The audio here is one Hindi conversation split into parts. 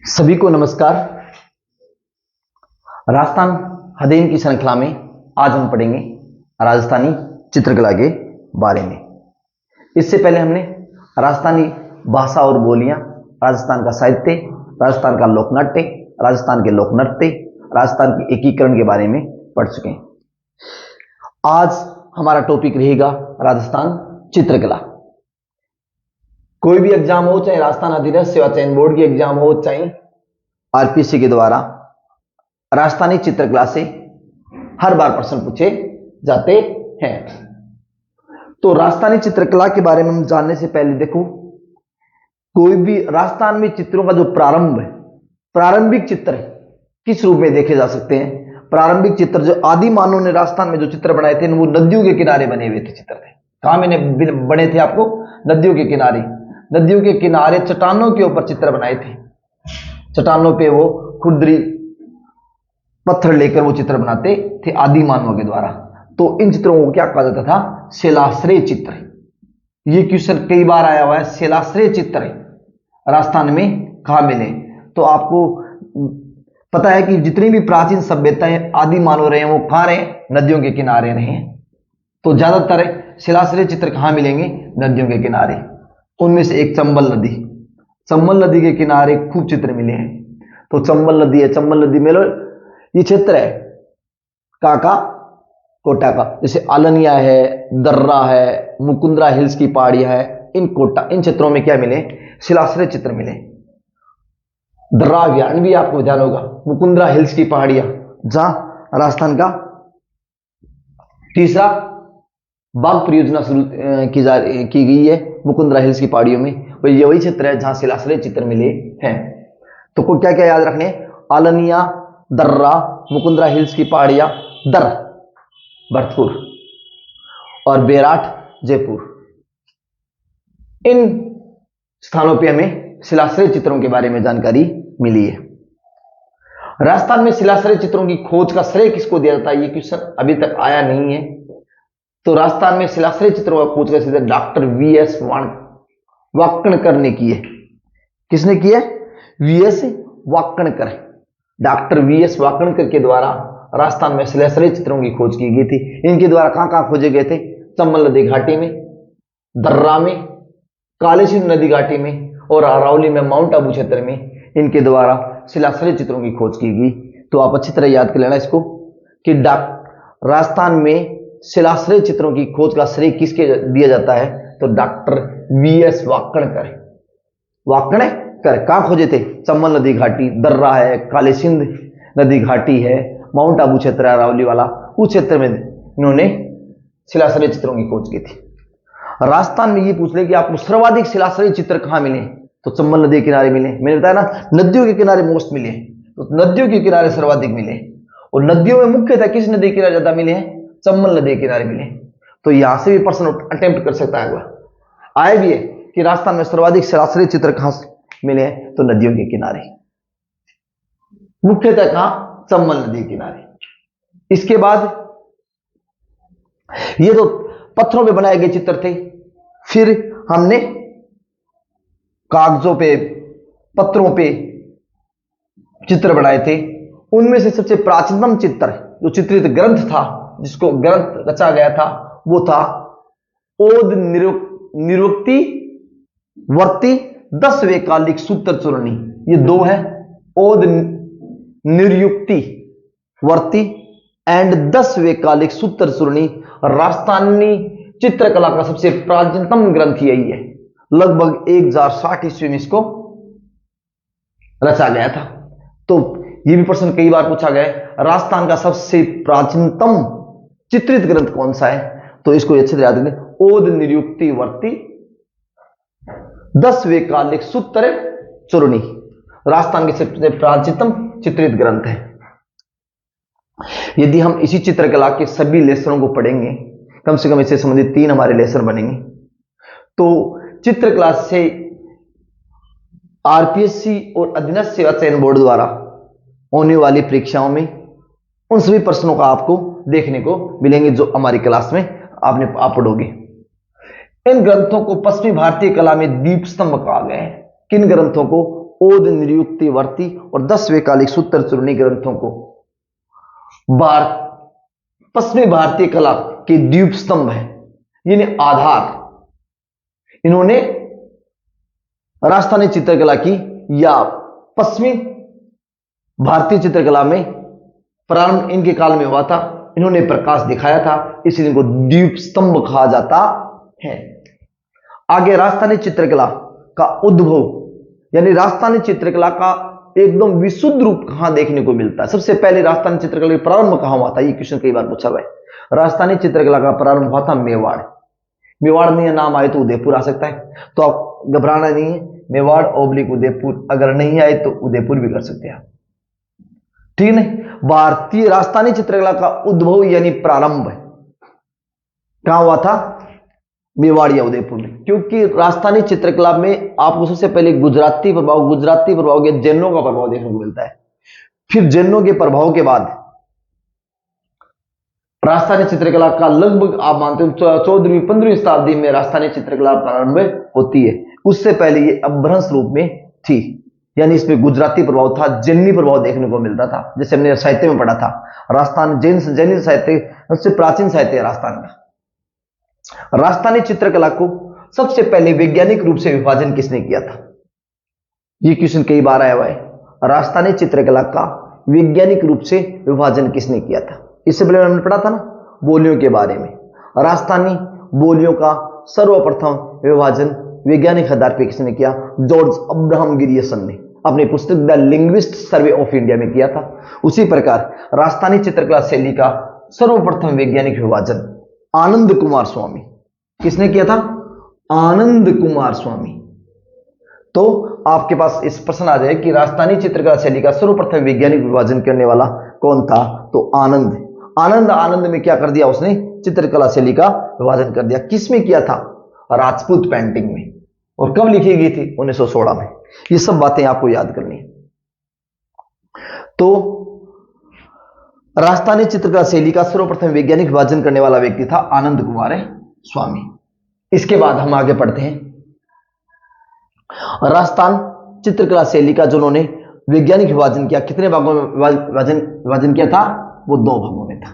सभी को नमस्कार। राजस्थान हदेन की श्रृंखला में आज हम पढ़ेंगे राजस्थानी चित्रकला के बारे में। इससे पहले हमने राजस्थानी भाषा और बोलियां, राजस्थान का साहित्य, राजस्थान का लोकनाट्य, राजस्थान के लोकनृत्य, राजस्थान के एकीकरण के बारे में पढ़ चुके हैं। आज हमारा टॉपिक रहेगा राजस्थान चित्रकला। कोई भी एग्जाम हो, चाहे राजस्थान अधीनस्थ सेवा चयन बोर्ड की एग्जाम हो, चाहे आरपीएससी के द्वारा, राजस्थानी चित्रकला से हर बार प्रश्न पूछे जाते हैं। तो राजस्थानी चित्रकला के बारे में हम जानने से पहले देखो, कोई भी राजस्थान में चित्रों का जो प्रारंभिक चित्र किस रूप में देखे जा सकते हैं। प्रारंभिक चित्र जो आदि मानव ने राजस्थान में जो चित्र बनाए थे वो नदियों के किनारे बने हुए थे चित्र थे। कहां में बने थे आपको? नदियों के किनारे। नदियों के किनारे चट्टानों के ऊपर चित्र बनाए थे। चट्टानों पे वो खुरदरी पत्थर लेकर वो चित्र बनाते थे आदि मानवों के द्वारा। तो इन चित्रों को क्या कहा जाता था? शिलाश्रय चित्र। ये क्वेश्चन कई बार आया हुआ है। शिलाश्रय चित्र राजस्थान में कहां मिले? तो आपको पता है कि जितनी भी प्राचीन सभ्यताएं आदि मानव रहे हैं वो कहां रहे? नदियों के किनारे रहे हैं। तो ज्यादातर शिलाश्रय चित्र कहां मिलेंगे? नदियों के किनारे। उनमें से एक चंबल नदी। चंबल नदी के किनारे खूब चित्र मिले हैं। तो चंबल नदी है, चंबल नदी में ये क्षेत्र है काका कोटा का, जैसे आलनिया है, दर्रा है, मुकुंदरा हिल्स की पहाड़ियां है, इन क्षेत्रों में क्या मिले? शिलाश्रय चित्र मिले। दर्रा अभियान भी आपको ध्यान होगा, मुकुंदरा हिल्स की पहाड़ियां जहां राजस्थान का तीसरा बाघ परियोजना शुरू की गई है मुकुंदरा हिल्स की पहाड़ियों में। ये वही क्षेत्र है जहां शिलाश्रय चित्र मिले हैं। तो को क्या क्या याद रखने? आलनिया, दर्रा, मुकुंदरा हिल्स की पहाड़ियां, दर भरतपुर और बेराट जयपुर। इन स्थानों पे हमें शिलाश्रय चित्रों के बारे में जानकारी मिली है। राजस्थान में शिलाश्रय चित्रों की खोज का श्रेय किसको दिया जाता है? ये क्वेश्चन अभी तक आया नहीं है। तो राजस्थान में शिलाश्रय चित्रों का खोज का श्रेय डॉक्टर वीएस वाकणकर ने की है। किसने की है? VS Wakankar. Doctor VS Wakankar के द्वारा राजस्थान में शिलाश्रय चित्रों की खोज की गई थी। इनके द्वारा कहां कहां खोजे गए थे? चंबल नदी घाटी में, दर्रा में, काली सिंधु नदी घाटी में और अरावली में माउंट आबू क्षेत्र में इनके द्वारा शिलाश्रय चित्रों की खोज की गई। तो आप अच्छी तरह याद कर लेना इसको कि राजस्थान में शिलाश्रय चित्रों की खोज का श्रेय किसके दिया जाता है? तो डॉक्टर वीएस वाकणकर। वाकणकर कहां खोजे थे? चंबल नदी घाटी, दर्रा है, काली सिंधु नदी घाटी है, माउंट आबू क्षेत्र है अरावली वाला, उस क्षेत्र में इन्होंने शिलाश्रय चित्रों की खोज की थी। राजस्थान में ये पूछ ले कि आपको सर्वाधिक शिलाश्रय चित्र कहां मिले? तो चंबल नदी के किनारे मिले। मैंने बताया ना, नदियों के किनारे मोस्ट मिले। तो नदियों के किनारे सर्वाधिक मिले। और नदियों में मुख्यतः किस नदी के किनारे ज्यादा मिले हैं? चंबल नदी के किनारे मिले। तो यहां से भी प्रश्न अटेम्प्ट कर सकता है, आए भी है कि राजस्थान में सर्वाधिक शिलाश्रय चित्र कहां मिले हैं? तो नदियों के किनारे, मुख्यतः कहां? चंबल नदी के किनारे। इसके बाद ये तो पत्थरों पे बनाए गए चित्र थे। फिर हमने कागजों पे, पत्थरों पे चित्र बनाए थे। उनमें से सबसे प्राचीनतम चित्र जो चित्रित ग्रंथ था, जिसको ग्रंथ रचा गया था, वो था ओद निरुक्ति वर्ती 10 वैकालिक सूत्र चूर्णी। ये दो है, ओद निरुक्ति वर्ती एंड 10 वैकालिक सूत्र चूर्णी। राजस्थानी चित्रकला का सबसे प्राचीनतम ग्रंथ यही है। लगभग 1060 ईस्वी में इसको रचा गया था। तो ये भी प्रश्न कई बार पूछा गया है, राजस्थान का सबसे प्राचीनतम चित्रित ग्रंथ कौन सा है? तो इसको अच्छे से याद रखें, ओद निरुक्ति वर्ती 10 वैकालिक सूत्र चूर्णी राजस्थान के सबसे प्राचीनतम चित्रित ग्रंथ है। यदि हम इसी चित्रकला के सभी लेसनों को पढ़ेंगे, कम से कम इससे संबंधित 3 हमारे लेसन बनेंगे। तो चित्रकला से आरपीएससी और अधीनस्थ सेवा चयन बोर्ड द्वारा होने वाली परीक्षाओं में उन सभी प्रश्नों का आपको देखने को मिलेंगे जो हमारी क्लास में आप पढ़ोगे। इन ग्रंथों को पश्चिमी भारतीय कला में दीप स्तंभ कहा गया है। किन ग्रंथों को? ओद, निरुक्ति, वर्ती और 10 वैकालिक सूत्र चूर्णी ग्रंथों को पश्चिमी भारतीय कला के दीप स्तंभ है, यानी आधार इन्होंने राजस्थानी चित्रकला की या पश्चिमी भारतीय चित्रकला में प्रारंभ इनके काल में हुआ था। इन्होंने प्रकाश दिखाया था, इसलिए इनको दीप स्तंभ कहा जाता है। आगे राजस्थानी चित्रकला का उद्भव यानी राजस्थानी चित्रकला का एकदम विशुद्ध रूप कहां देखने को मिलता है? सबसे पहले राजस्थानी चित्रकला का प्रारंभ कहां हुआ था? ये क्वेश्चन कई बार पूछा हुआ है। राजस्थानी चित्रकला का प्रारंभ हुआ था मेवाड़। मेवाड़ नहीं नाम आए तो उदयपुर आ सकता है, तो आप घबराना नहीं है। मेवाड़ ओब्लिक उदयपुर, अगर नहीं आए तो उदयपुर भी कर सकते हैं, ठीक है। भारतीय राजस्थानी चित्रकला का उद्भव यानी प्रारंभ कहां हुआ था? मेवाड़ या उदयपुर में, क्योंकि राजस्थानी चित्रकला में आपको सबसे पहले गुजराती प्रभाव के जैनों का प्रभाव देखने को मिलता है। फिर जैनों के प्रभाव के बाद राजस्थानी चित्रकला का लगभग आप मानते हो 14वीं 15वीं शताब्दी में राजस्थानी चित्रकला प्रारंभ होती है। उससे पहले ये अपभ्रंश रूप में थी, यानी इसमें गुजराती प्रभाव था, जैनी प्रभाव देखने को मिलता था। जैसे हमने साहित्य में पढ़ा था, राजस्थान जैनी साहित्य सबसे प्राचीन साहित्य है राजस्थान का। राजस्थानी चित्रकला को सबसे पहले वैज्ञानिक रूप से विभाजन किसने किया था? यह क्वेश्चन कई बार आया हुआ है। राजस्थानी चित्रकला का वैज्ञानिक रूप से विभाजन किसने किया था? इससे पहले हमने पढ़ा था ना बोलियों के बारे में। राजस्थानी बोलियों का सर्वप्रथम विभाजन वैज्ञानिक आधार पर किसने किया? जॉर्ज अब्राहम गिरियसन ने अपनी पुस्तक the linguist survey of India में किया था। उसी प्रकार राजस्थानी चित्रकला शैली का सर्वप्रथम वैज्ञानिक विभाजन आनंद कुमार स्वामी किसने किया था? आनंद कुमार स्वामी। तो आपके पास इस प्रश्न आ जाए कि राजस्थानी चित्रकला शैली का सर्वप्रथम वैज्ञानिक विभाजन करने वाला कौन था? तो आनंद में क्या कर दिया उसने? चित्रकला शैली का विभाजन कर दिया। किस में किया था? राजपूत पेंटिंग में। और कब लिखी गई थी? 1916 में। ये सब बातें आपको याद करनी है। तो राजस्थानी चित्रकला शैली का सर्वप्रथम वैज्ञानिक विभाजन करने वाला व्यक्ति था आनंद कुमार स्वामी। इसके बाद हम आगे पढ़ते हैं। राजस्थान चित्रकला शैली का जो उन्होंने वैज्ञानिक विभाजन किया, कितने भागों में विभाजन किया था? वो 2 भागों में था।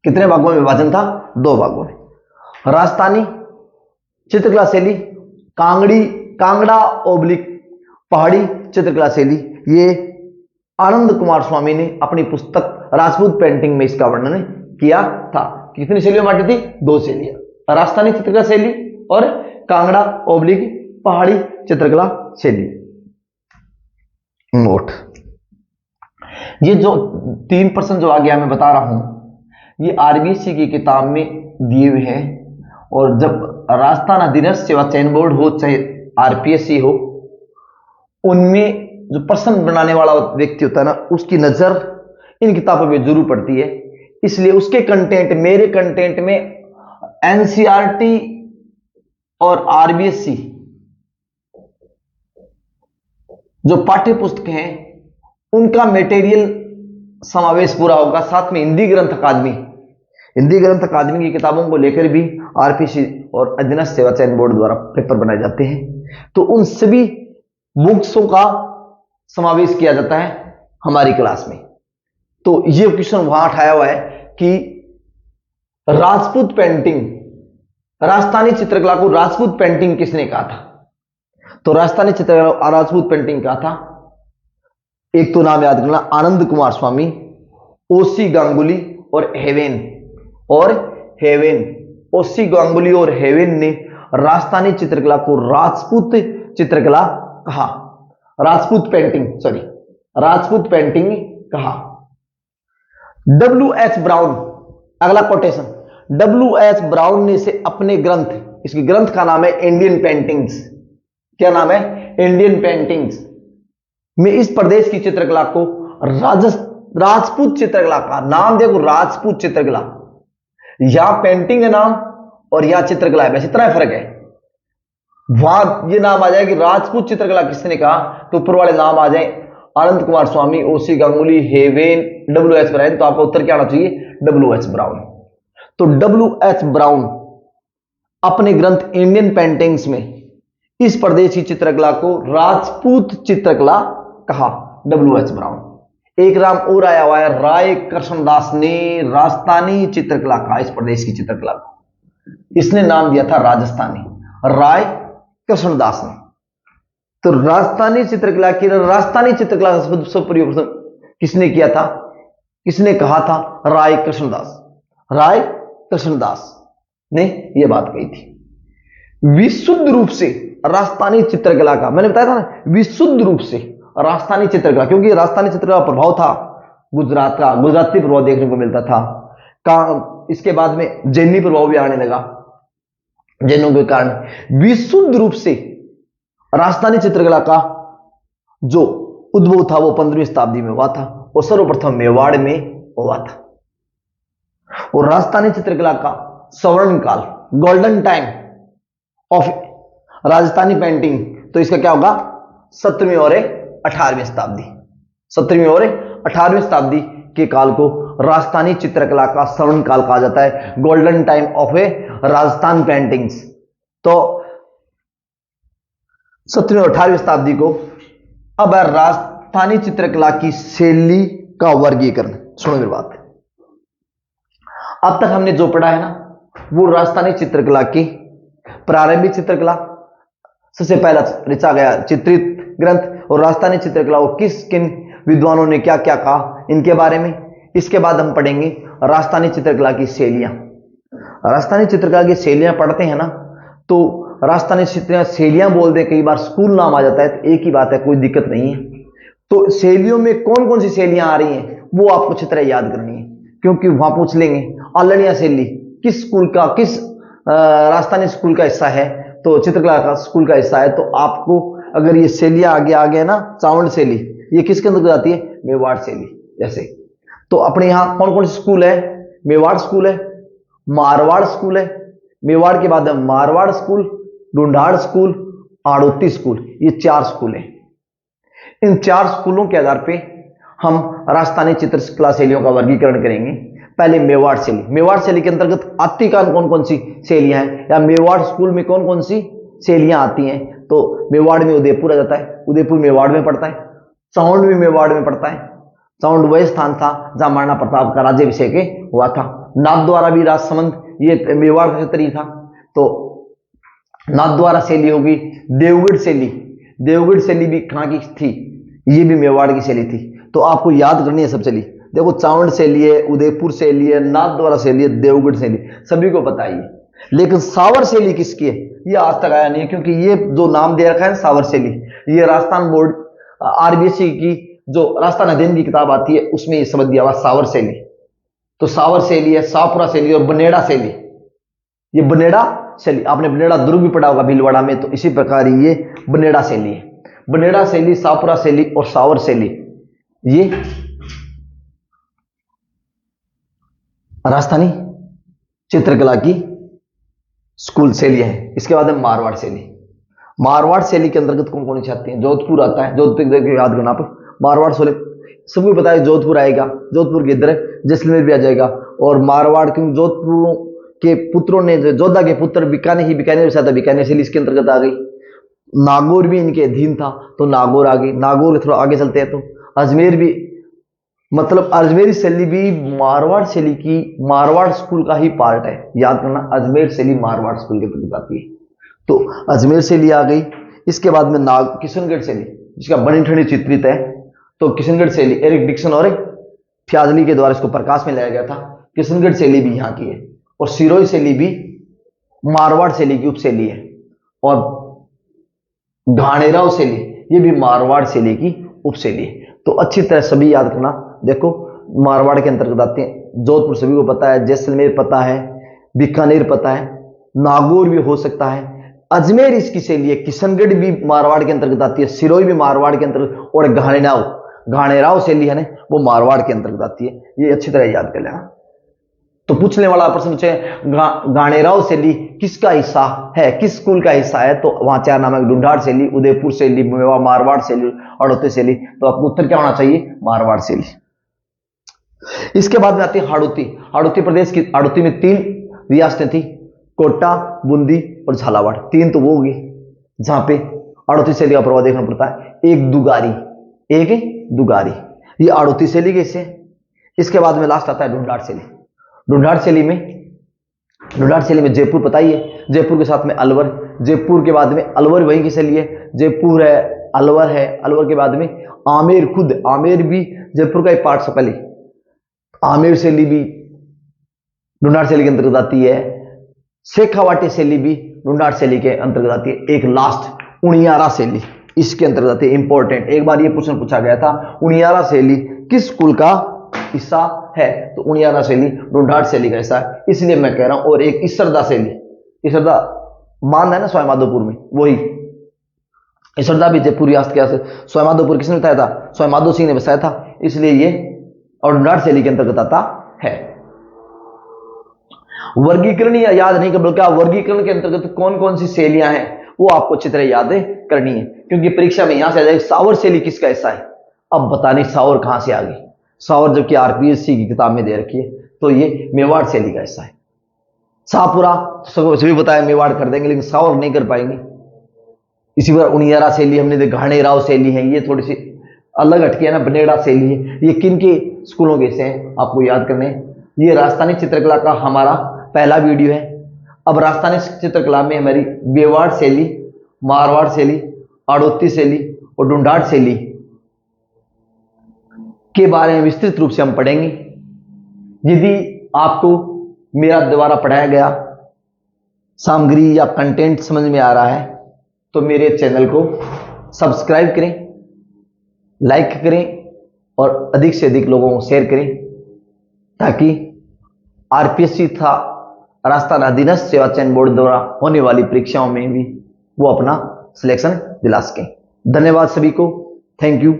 कितने भागों में विभाजन था? 2 भागों में। राजस्थानी चित्रकला शैली कांगड़ा ओब्लिक पहाड़ी चित्रकला शैली, ये आनंद कुमार स्वामी ने अपनी पुस्तक राजपूत पेंटिंग में इसका वर्णन किया था। कितनी शैलियों बांटी थी? 2 शैलियां, राजस्थानी चित्रकला शैली और कांगड़ा ओब्लिक पहाड़ी चित्रकला शैली। नोट, ये जो 3% जो आगे मैं बता रहा हूं, ये आरबीएससी की किताब में दिए हुए हैं। और जब राजस्थान अधीनस्थ सेवा चयन बोर्ड हो चाहे आरपीएससी हो, उनमें जो प्रश्न बनाने वाला व्यक्ति होता है ना, उसकी नजर इन किताबों में जरूर पड़ती है। इसलिए उसके कंटेंट, मेरे कंटेंट में एनसीईआरटी और आरबीएससी जो पाठ्य पुस्तक हैं उनका मटेरियल समावेश पूरा होगा। साथ में हिंदी ग्रंथ अकादमी की किताबों को लेकर भी आरपीएससी और अधीनस्थ सेवा चयन बोर्ड द्वारा पेपर बनाए जाते हैं। तो उन सभी बुक्सों का समावेश किया जाता है हमारी क्लास में। तो ये क्वेश्चन वहां उठाया हुआ है कि राजपूत पेंटिंग, राजस्थानी चित्रकला को राजपूत पेंटिंग किसने कहा था? तो राजस्थानी चित्रकला राजपूत पेंटिंग कहा था, एक तो नाम याद करना, आनंद कुमार स्वामी, ओसी गांगुली और हेवेन। ओसी गांगुली और हेवेन ने राजस्थानी चित्रकला को राजपूत चित्रकला कहा, राजपूत पेंटिंग कहा। W.H. ब्राउन, अगला कोटेशन, W.H. ब्राउन ने से अपने ग्रंथ, इसके ग्रंथ का नाम है इंडियन पेंटिंग्स। क्या नाम है? इंडियन पेंटिंग्स में इस प्रदेश की चित्रकला को राजपूत चित्रकला का नाम। देखो, राजपूत चित्रकला, यहां पेंटिंग है नाम और यहां चित्रकला है, बस इतना फर्क है। वहां ये नाम आ जाए कि राजपूत चित्रकला किसने कहा, तो ऊपर वाले नाम आ जाए आनंद कुमार स्वामी, ओसी गांगुली, हेवेन, W.H. ब्राउन। तो आपको उत्तर क्या आना चाहिए? W.H. ब्राउन। तो W.H. ब्राउन अपने ग्रंथ इंडियन पेंटिंग्स में इस प्रदेश की चित्रकला को राजपूत चित्रकला कहा। W.H. ब्राउन। एक नाम और आया हुआ है, राय कृष्णदास ने राजस्थानी चित्रकला कहा इस प्रदेश की चित्रकला को। इसने नाम दिया था राजस्थानी, राय कृष्णदास ने। तो राजस्थानी चित्रकला की, राजस्थानी चित्रकला का शब्द प्रयोग किसने किया था, किसने कहा था? राय कृष्णदास। राय कृष्णदास ने यह बात कही थी। विशुद्ध रूप से राजस्थानी चित्रकला का, मैंने बताया था ना, विशुद्ध रूप से राजस्थानी चित्रकला, क्योंकि राजस्थानी चित्रकला का प्रभाव था गुजरात का, गुजराती प्रभाव देखने को मिलता था। इसके बाद में जैनी प्रभाव भी आने लगा, जैनों के कारण। विशुद्ध रूप से राजस्थानी चित्रकला का जो उद्भव था वो 15वीं शताब्दी में हुआ था और सर्वप्रथम मेवाड़ में हुआ था। और राजस्थानी चित्रकला का स्वर्ण काल, golden time of Rajasthani painting, तो इसका क्या होगा? 17वीं और 18वीं शताब्दी। 17वीं और 18वीं शताब्दी के काल को राजस्थानी चित्रकला का स्वर्ण काल कहा जाता है, golden time of A Rajasthan paintings. तो 17वीं और 18वीं शताब्दी को। अब राजस्थानी चित्रकला की शैली का वर्गीकरण, सुनो मेरी बात। अब तक हमने जो पढ़ा है ना, वो राजस्थानी चित्रकला की प्रारंभिक चित्रकला, सबसे पहला रचा गया चित्रित ग्रंथ, और राजस्थानी चित्रकला को किस किन विद्वानों ने क्या क्या कहा इनके बारे में। इसके बाद हम पढ़ेंगे राजस्थानी चित्रकला की शैलियां। राजस्थानी चित्रकला की शैलियां पढ़ते हैं ना, तो राजस्थानी शैलियां बोल दे, कई बार स्कूल नाम आ जाता है, तो एक ही बात है, कोई दिक्कत नहीं है। तो शैलियों में कौन कौन सी शैलियां आ रही हैं वो आपको अच्छी तरह याद करनी है, क्योंकि वहां पूछ लेंगे आलड़िया शैली किस स्कूल का, किस राजस्थानी स्कूल का हिस्सा है, तो चित्रकला का स्कूल का हिस्सा है। तो आपको अगर ये शैलियां आगे ना, चावंड शैली ये किसके अंदर आती है? मेवाड़ शैली जैसे। तो अपने यहाँ कौन कौन से स्कूल है? मेवाड़ स्कूल है, मारवाड़ स्कूल है, मेवाड़ के बाद Marwar school, Dhundhar school, Hadoti school, ये 4 स्कूल हैं। इन 4 स्कूलों के आधार पे हम राजस्थानी चित्रकला शैलियों का वर्गीकरण करेंगे। पहले मेवाड़ शैली। मेवाड़ शैली के अंतर्गत आती कौन कौन सी शैलियां हैं, या मेवाड़ स्कूल में कौन कौन सी शैलियां आती हैं? तो मेवाड़ में उदयपुर आ जाता है, उदयपुर मेवाड़ में पड़ता है। चावंड भी मेवाड़ में पड़ता है। चावंड वह स्थान था जहां महाराणा प्रताप का राज्याभिषेक हुआ था। नाथद्वारा भी राजसमंद ये मेवाड़ का क्षेत्र ही था। तो नाथद्वारा शैली होगी। देवगढ़ शैली, देवगढ़ शैली भी कहाँ की थी? ये भी मेवाड़ की शैली थी। तो आपको याद करनी है सब शैली। देखो, चावंड शैली है, उदयपुर शैली है, नाथद्वारा शैली है, देवगढ़ शैली, सभी को पता ही है। लेकिन सावर शैली किसकी है ये आज तक आया नहीं है, क्योंकि ये जो नाम दे रखा है सावर शैली, ये राजस्थान बोर्ड RBSE की जो राजस्थान अध्ययन की किताब आती है उसमें ये शब्द दिया हुआ सावर शैली। तो सावर शैली है, शाहपुरा शैली और बनेड़ा शैली। ये बनेड़ा शैली, आपने बनेड़ा दुर्ग भी पढ़ा होगा भीलवाड़ा में, तो इसी प्रकार ये बनेड़ा शैली है। बनेड़ा शैली, शाहपुरा शैली और सावर शैली ये राजस्थानी चित्रकला की स्कूल शैली है। इसके बाद है मारवाड़ शैली। मारवाड़ शैली के अंतर्गत कौन कौन सी आती है? जोधपुर आता है, जोधपुर याद करना आप। मारवाड़ शैली सबको पता है, जोधपुर आएगा, जोधपुर के इधर जैसलमेर भी आ जाएगा। और मारवाड़, क्योंकि जोधपुर के पुत्रों ने, जोधा के पुत्र बीकानेर था, बीकानेर शैली इसके अंतर्गत आ गई। नागौर भी इनके अधीन था, तो नागौर आ गई। नागौर थोड़ा आगे चलते हैं तो अजमेर भी, मतलब अजमेरी शैली भी मारवाड़ शैली की, मारवाड़ स्कूल का ही पार्ट है। याद करना, अजमेर शैली मारवाड़ स्कूल के अंतर्गत आती है। तो अजमेर शैली आ गई। इसके बाद में किशनगढ़ शैली, जिसका बनी ठनी चित्रित है। तो किशनगढ़ शैली एरिक डिक्सन और फ्याजली के द्वारा इसको प्रकाश में लाया गया था। किशनगढ़ शैली भी यहाँ की है। और सिरोही शैली भी मारवाड़ शैली की उपशैली है। और घाणेराव शैली ये भी मारवाड़ शैली की उपशैली है। तो अच्छी तरह सभी याद करना। देखो, मारवाड़ के अंतर्गत आते हैं। जोधपुर सभी को पता है, जैसलमेर पता है, बीकानेर पता है, नागौर भी हो सकता है, अजमेर इसकी शैली है, किशनगढ़ भी मारवाड़ के अंतर्गत आती है, सिरोही भी मारवाड़ के अंतर्गत, और घाणेराव शैली है ना, वो मारवाड़ के अंतर्गत आती है। ये अच्छी तरह याद कर लेना। तो पूछने वाला प्रश्न पूछे, घाणेराव शैली किसका हिस्सा है, किस स्कूल का हिस्सा है? तो वहां 4 नाम है, ढूंढाड़ शैली, उदयपुर शैली, मारवाड़ शैली, हाड़ौती शैली। तो आपको उत्तर क्या होना चाहिए? मारवाड़ शैली। इसके बाद में आती है हाड़ौती। हाड़ौती प्रदेश की, हाड़ौती में 3 रियासतें थी, कोटा, बूंदी और झालावाड़, 3 तो वो हो गए जहां पे आड़ोती शैली का प्रभाव देखना पड़ता है। एक दुगारी, ये आड़ोती शैली कैसे। इसके बाद में लास्ट आता है ढूंढाड़ शैली। ढूंढाड़ शैली में जयपुर पता ही है, जयपुर के साथ में अलवर, जयपुर के बाद में अलवर वहीं की शैली है, जयपुर है, अलवर के बाद में आमेर, खुद आमेर भी जयपुर का एक पार्ट से पहले, आमेर शैली भी ढूंढाड़ शैली के अंतर्गत आती है। शेखावाटी शैली भी ढूंढाड़ शैली के अंतर्गत आती है। एक लास्ट उनियारा शैली इसके अंतर्गत आती है। इंपॉर्टेंट, एक बार ये प्रश्न पूछा गया था, उनियारा शैली किस कुल का हिस्सा है, तो उनियारा शैली ढूंढाड़ शैली का हिस्सा है, इसलिए मैं कह रहा हूं। और एक इसरदा शैली, इसरदा बांध है ना सवाईमाधोपुर में, वही इसरदा भी जयपुर रियासत के सवाईमाधोपुर किसने बताया था, सवाईमाधो सिंह ने बसाया था, इसलिए ये और ढूंढाड़ शैली के अंतर्गत आता है। वर्गीकरण याद नहीं कर, बल्कि वर्गीकरण के अंतर्गत कौन कौन सी शैलियां हैं वो आपको अच्छी तरह याद करनी है, क्योंकि परीक्षा में यहां से आ जाएगा सावर शैली किसका हिस्सा है। अब बताने सावर कहां से आ गई, सावर जबकि आरपीएससी की किताब में दे रखी है, तो ये मेवाड़ शैली का हिस्सा है। शाहपुरा सभी बताया मेवाड़ कर देंगे, लेकिन सावर नहीं कर पाएंगे। इसी प्रकार उनियारा शैली हमने देखा, घाणेराव शैली है, ये थोड़ी सी अलग हटके है ना, बनेड़ा शैली है। ये किन के स्कूलों के से हैं आपको याद करने। ये राजस्थानी चित्रकला का हमारा पहला वीडियो है। अब राजस्थानी चित्रकला में हमारी मेवाड़ शैली, मारवाड़ शैली, आड़ोती शैली और ढूंढाड़ शैली के बारे में विस्तृत रूप से हम पढ़ेंगे। यदि आपको मेरा द्वारा पढ़ाया गया सामग्री या कंटेंट समझ में आ रहा है तो मेरे चैनल को सब्सक्राइब करें, लाइक करें और अधिक से अधिक लोगों को शेयर करें, ताकि आरपीएससी था राजस्थान अधीनस्थ सेवा चयन बोर्ड द्वारा होने वाली परीक्षाओं में भी वो अपना सिलेक्शन दिला सकें। धन्यवाद सभी को, थैंक यू।